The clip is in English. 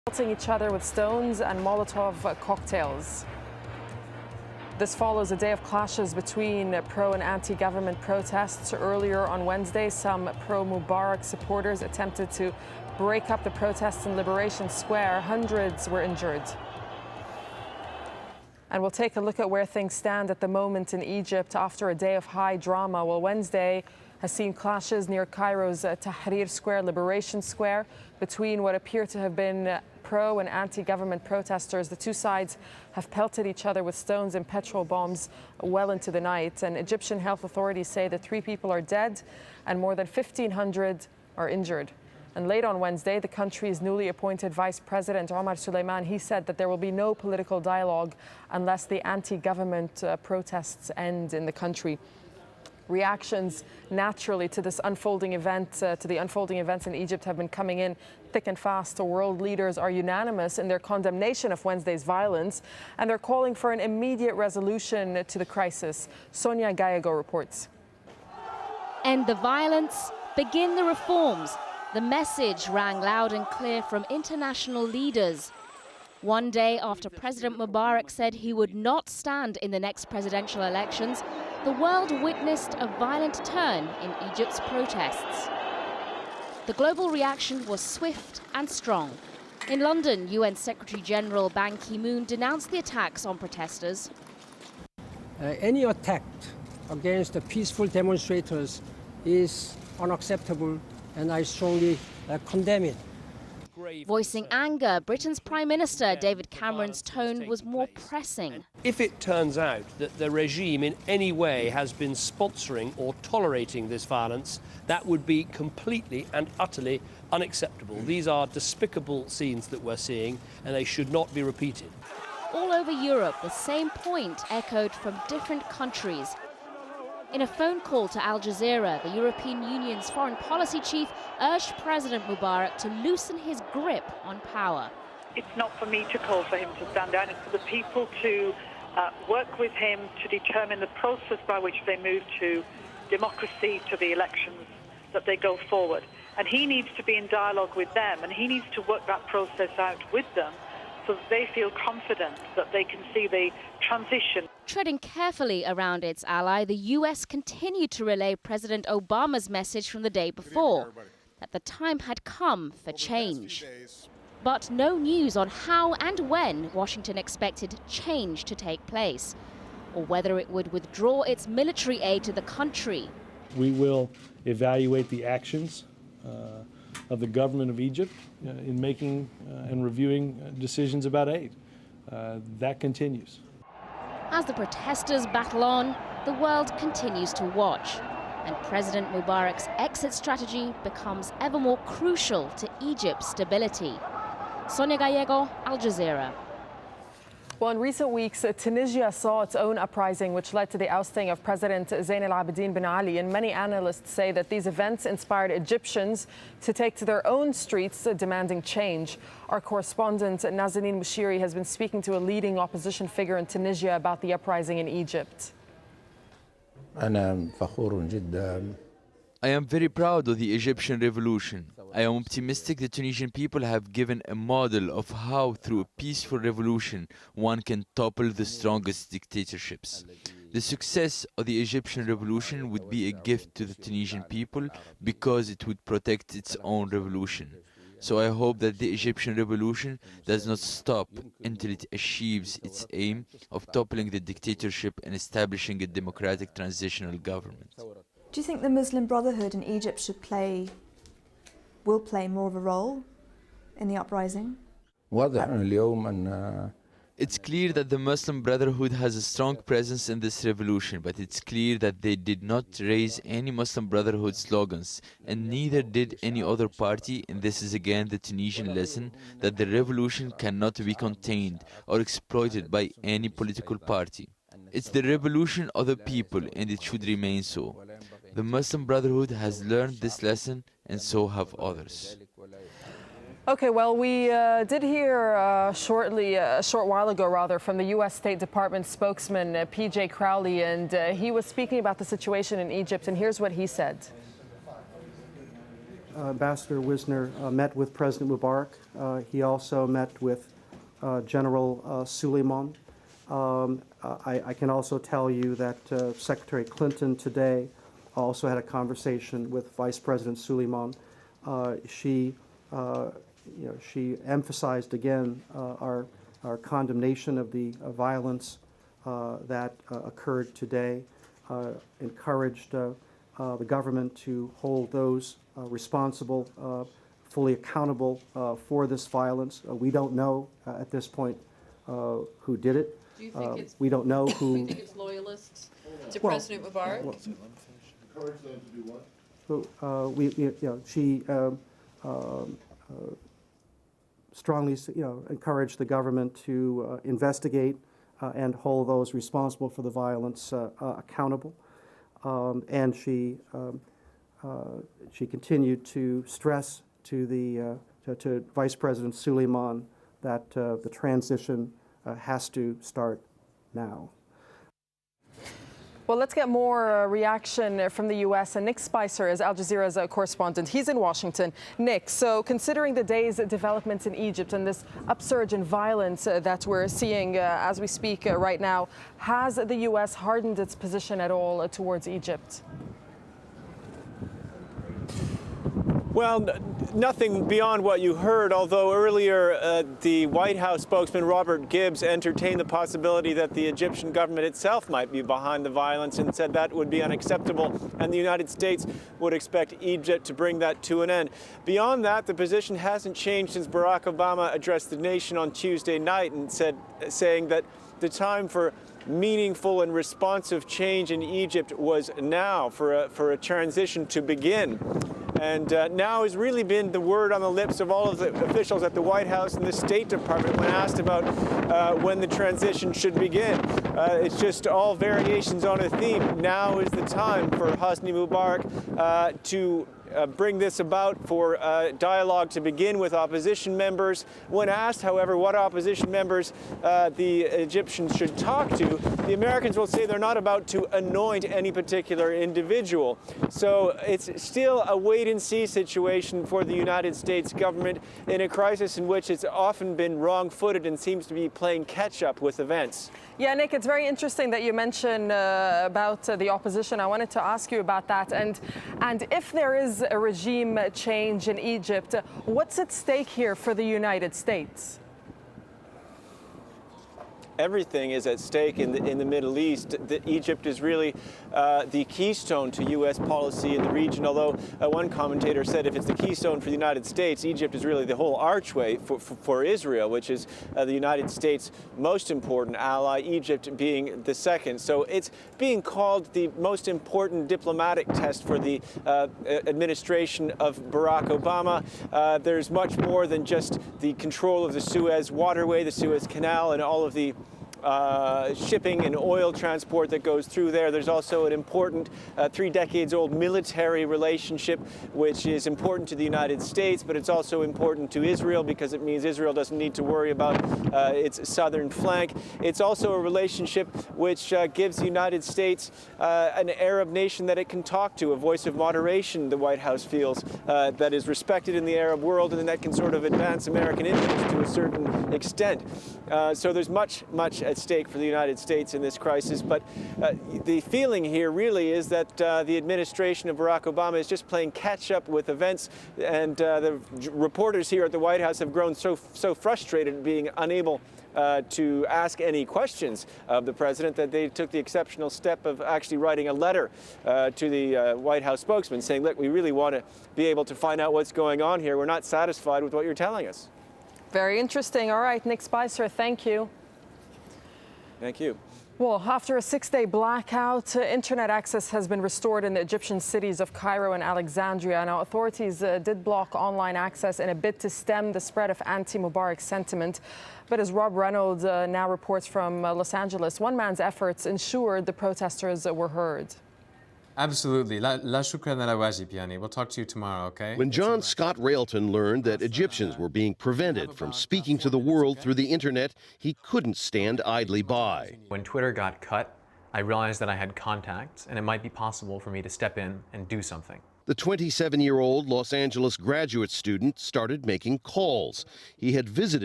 pelting each other with stones and Molotov cocktails. This follows a day of clashes between pro and anti-government protests. Earlier on Wednesday, some pro-Mubarak supporters attempted to break up the protests in Liberation Square. Hundreds were injured. And we'll take a look at where things stand at the moment in Egypt after a day of high drama. Well, Wednesday has seen clashes near Cairo's Tahrir Square, Liberation Square, between what appear to have been pro and anti-government protesters. The two sides have pelted each other with stones and petrol bombs well into the night. And Egyptian health authorities say that 3 people are dead and more than 1,500 are injured. And late on Wednesday, the country's newly appointed Vice President, Omar Suleiman, he said that there will be no political dialogue unless the anti-government protests end in the country. Reactions, naturally, to this unfolding event, to the unfolding events in Egypt have been coming in thick and fast. World leaders are unanimous in their condemnation of Wednesday's violence, and they're calling for an immediate resolution to the crisis. Sonia Gallego reports. End the violence, begin the reforms. The message rang loud and clear from international leaders. One day after President Mubarak said he would not stand in the next presidential elections, the world witnessed a violent turn in Egypt's protests. The global reaction was swift and strong. In London, UN Secretary-General Ban Ki-moon denounced the attacks on protesters. Any attack against the peaceful demonstrators is unacceptable, and I strongly condemn it. Voicing anger, Britain's Prime Minister David Cameron's tone was more pressing. If it turns out that the regime in any way has been sponsoring or tolerating this violence, that would be completely and utterly unacceptable. These are despicable scenes that we're seeing, and they should not be repeated. All over Europe, the same point echoed from different countries. In a phone call to Al Jazeera, the European Union's foreign policy chief urged President Mubarak to loosen his grip on power. It's not for me to call for him to stand down, it's for the people to work with him to determine the process by which they move to democracy, to the elections, that they go forward. And he needs to be in dialogue with them, and he needs to work that process out with them so that they feel confident that they can see the transition. Treading carefully around its ally, the US continued to relay President Obama's message from the day before, that the time had come for change. But no news on how and when Washington expected change to take place, or whether it would withdraw its military aid to the country. We will evaluate the actions of the government of Egypt in making and reviewing decisions about aid. That continues. As the protesters battle on, the world continues to watch, and President Mubarak's exit strategy becomes ever more crucial to Egypt's stability. Sonia Gallego, Al Jazeera. Well, in recent weeks, Tunisia saw its own uprising, which led to the ousting of President Zain al-Abidine Ben Ali. And many analysts say that these events inspired Egyptians to take to their own streets, demanding change. Our correspondent, Nazanin Mushiri, has been speaking to a leading opposition figure in Tunisia about the uprising in Egypt. I am very proud of the Egyptian revolution. I am optimistic the Tunisian people have given a model of how, through a peaceful revolution, one can topple the strongest dictatorships. The success of the Egyptian revolution would be a gift to the Tunisian people because it would protect its own revolution. So I hope that the Egyptian revolution does not stop until it achieves its aim of toppling the dictatorship and establishing a democratic transitional government. Do you think the Muslim Brotherhood in Egypt will play more of a role in the uprising? It's clear that the Muslim Brotherhood has a strong presence in this revolution, but it's clear that they did not raise any Muslim Brotherhood slogans, and neither did any other party, and this is again the Tunisian lesson, that the revolution cannot be contained or exploited by any political party. It's the revolution of the people, and it should remain so. The Muslim Brotherhood has learned this lesson, and so have others. Okay, well, we did hear a short while ago, from the U.S. State Department spokesman, P.J. Crowley, and he was speaking about the situation in Egypt, and here's what he said. Ambassador Wisner met with President Mubarak. He also met with General Suleiman. I can also tell you that Secretary Clinton today also had a conversation with Vice President Suleiman. She emphasized again our condemnation of the violence that occurred today, encouraged the government to hold those responsible fully accountable for this violence. We don't know at this point who did it. Do you think it's, we don't know who. Do you think it's loyalists to President Mubarak? Encourage them to do what? She strongly, encouraged the government to investigate and hold those responsible for the violence accountable. And she continued to stress to the to Vice President Suleiman that the transition has to start now. Well, let's get more reaction from the U.S. And Nick Spicer is Al Jazeera's correspondent. He's in Washington. Nick, so considering the day's developments in Egypt and this upsurge in violence that we're seeing as we speak right now, has the U.S. hardened its position at all towards Egypt? Well, nothing beyond what you heard, although earlier the White House spokesman Robert Gibbs entertained the possibility that the Egyptian government itself might be behind the violence and said that would be unacceptable and the United States would expect Egypt to bring that to an end. Beyond that, the position hasn't changed since Barack Obama addressed the nation on Tuesday night and saying that the time for meaningful and responsive change in Egypt was now for a transition to begin. And now has really been the word on the lips of all of the officials at the White House and the State Department when asked about when the transition should begin. It's just all variations on a theme. Now is the time for Hosni Mubarak to bring this about, for dialogue to begin with opposition members. When asked, however, what opposition members the Egyptians should talk to, the Americans will say they're not about to anoint any particular individual. So it's still a wait-and-see situation for the United States government in a crisis in which it's often been wrong-footed and seems to be playing catch-up with events. Yeah, Nick, it's very interesting that you mentioned about the opposition. I wanted to ask you about that. And if there is a regime change in Egypt, what's at stake here for the United States? Everything is at stake in the Middle East. Egypt is really the keystone to U.S. policy in the region, although one commentator said if it's the keystone for the United States, Egypt is really the whole archway for Israel, which is the United States' most important ally, Egypt being the second. So it's being called the most important diplomatic test for the administration of Barack Obama. There's much more than just the control of the Suez waterway, the Suez Canal, and all of the shipping and oil transport that goes through there. There's also an important 3 decades old military relationship, which is important to the United States, but it's also important to Israel because it means Israel doesn't need to worry about its southern flank. It's also a relationship which gives the United States an Arab nation that it can talk to, a voice of moderation, the White House feels, that is respected in the Arab world and that can sort of advance American interests to a certain extent. So there's much at stake for the United States in this crisis, but the feeling here really is that the administration of Barack Obama is just playing catch-up with events, and the reporters here at the White House have grown so frustrated being unable to ask any questions of the president that they took the exceptional step of actually writing a letter to the White House spokesman saying, look, we really want to be able to find out what's going on here. We're not satisfied with what you're telling us. Very interesting. All right, Nick Spicer, thank you. Thank you. Well, after a 6-day blackout, internet access has been restored in the Egyptian cities of Cairo and Alexandria. Now, authorities did block online access in a bid to stem the spread of anti-Mubarak sentiment. But as Rob Reynolds now reports from Los Angeles, one man's efforts ensured the protesters were heard. Absolutely. La shukran ala wajib, Yani. We'll talk to you tomorrow, okay? When John Scott Railton learned that Egyptians were being prevented from speaking to the world through the internet, he couldn't stand idly by. When Twitter got cut, I realized that I had contacts and it might be possible for me to step in and do something. The 27-year-old Los Angeles graduate student started making calls. He had visited